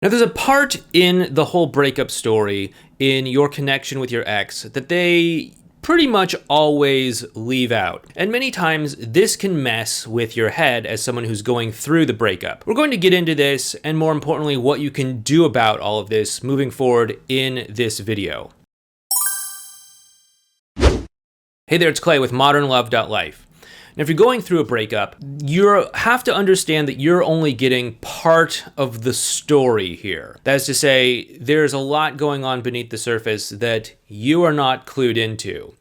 Now, there's a part in the whole breakup story, in your connection with your ex, that they pretty much always leave out. And many times this can mess with your head as someone who's going through the breakup. We're going to get into this, and more importantly, what you can do about all of this moving forward in this video. Hey there, it's Clay with modernlove.life. Now, if you're going through a breakup, you have to understand that you're only getting part of the story here. That is to say, there's a lot going on beneath the surface that you are not clued into.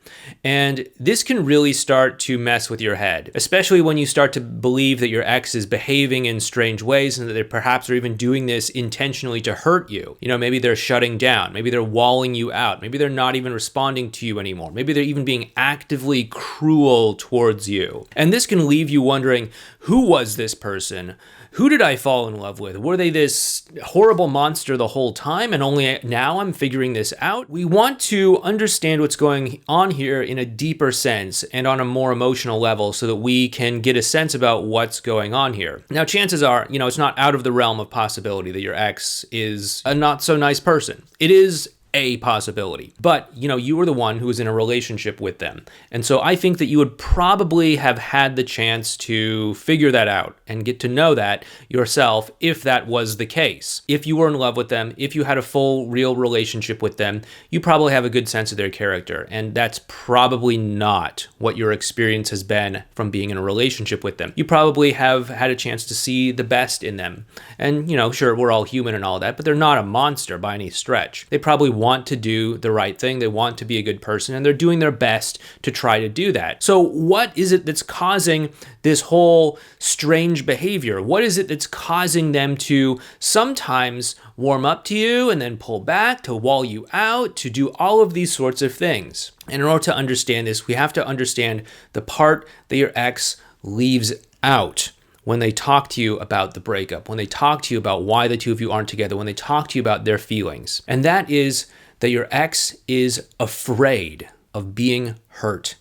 And this can really start to mess with your head, especially when you start to believe that your ex is behaving in strange ways and that they perhaps are even doing this intentionally to hurt you. You know, maybe they're shutting down, maybe they're walling you out, maybe they're not even responding to you anymore, maybe they're even being actively cruel towards you. And this can leave you wondering, who was this person? Who did I fall in love with? Were they this horrible monster the whole time and only now I'm figuring this out? We want to understand what's going on here in a deeper sense and on a more emotional level so that we can get a sense about what's going on here. Now, chances are, it's not out of the realm of possibility that your ex is a not so nice person. It is a possibility, but you were the one who was in a relationship with them. And so I think that you would probably have had the chance to figure that out and get to know that yourself if that was the case. If you were in love with them, if you had a full, real relationship with them, you probably have a good sense of their character. And that's probably not what your experience has been from being in a relationship with them. You probably have had a chance to see the best in them. And, sure, we're all human and all that, but they're not a monster by any stretch. They probably want to do the right thing. They want to be a good person, and they're doing their best to try to do that. So what is it that's causing this whole strange behavior? What is it that's causing them to sometimes warm up to you and then pull back, to wall you out, to do all of these sorts of things? And in order to understand this, we have to understand the part that your ex leaves out when they talk to you about the breakup, when they talk to you about why the two of you aren't together, when they talk to you about their feelings. And that is that your ex is afraid of being hurt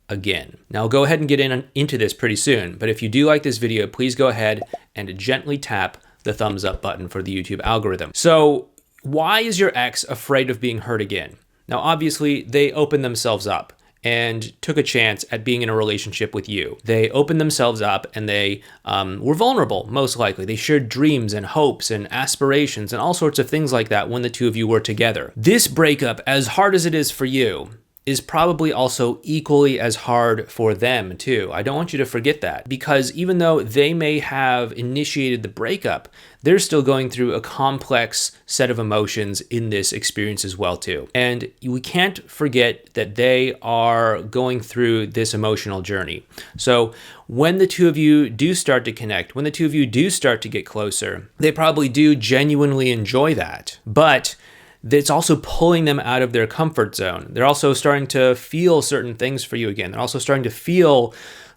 again. Now, I'll go ahead and get into this pretty soon, but if you do like this video, please go ahead and gently tap the thumbs up button for the YouTube algorithm. So why is your ex afraid of being hurt again? Now, obviously, they opened themselves up and took a chance at being in a relationship with you. They opened themselves up and they were vulnerable, most likely. They shared dreams and hopes and aspirations and all sorts of things like that when the two of you were together. This breakup, as hard as it is for you, is probably also equally as hard for them too. I don't want you to forget that, because even though they may have initiated the breakup, they're still going through a complex set of emotions in this experience as well too. And we can't forget that they are going through this emotional journey. So when the two of you do start to connect, when the two of you do start to get closer, they probably do genuinely enjoy that. But it's also pulling them out of their comfort zone. They're also starting to feel certain things for you again. They're also starting to feel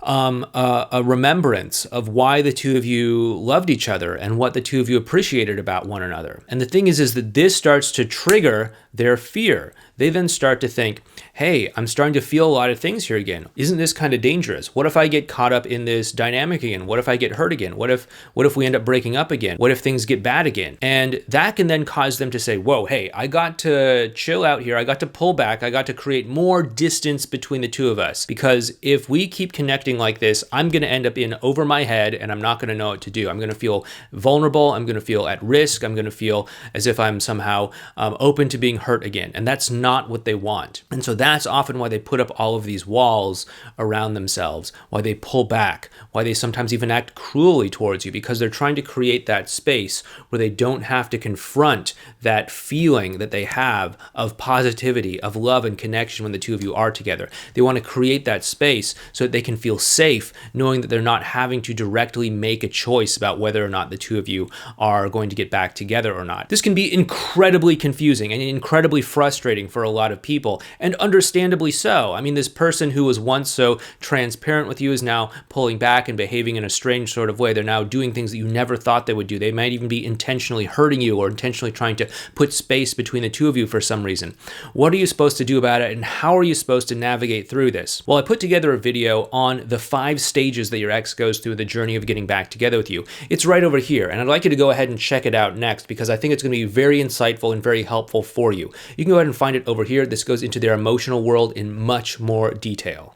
a remembrance of why the two of you loved each other and what the two of you appreciated about one another. And the thing is that this starts to trigger their fear. They then start to think, hey, I'm starting to feel a lot of things here again. Isn't this kind of dangerous? What if I get caught up in this dynamic again? What if I get hurt again? What if we end up breaking up again? What if things get bad again? And that can then cause them to say, whoa, hey, I got to chill out here. I got to pull back. I got to create more distance between the two of us, because if we keep connecting like this, I'm going to end up in over my head and I'm not going to know what to do. I'm going to feel vulnerable. I'm going to feel at risk. I'm going to feel as if I'm somehow open to being hurt again. And that's not what they want. And so that's often why they put up all of these walls around themselves, why they pull back, why they sometimes even act cruelly towards you, because they're trying to create that space where they don't have to confront that feeling that they have of positivity, of love and connection when the two of you are together. They want to create that space so that they can feel safe knowing that they're not having to directly make a choice about whether or not the two of you are going to get back together or not. This can be incredibly confusing and incredibly frustrating for a lot of people, and understandably so. I mean, this person who was once so transparent with you is now pulling back and behaving in a strange sort of way. They're now doing things that you never thought they would do. They might even be intentionally hurting you or intentionally trying to put space between the two of you for some reason. What are you supposed to do about it, and how are you supposed to navigate through this? Well, I put together a video on the 5 stages that your ex goes through the journey of getting back together with you. It's right over here, and I'd like you to go ahead and check it out next because I think it's going to be very insightful and very helpful for you. You can go ahead and find it over here. This goes into their emotional world in much more detail.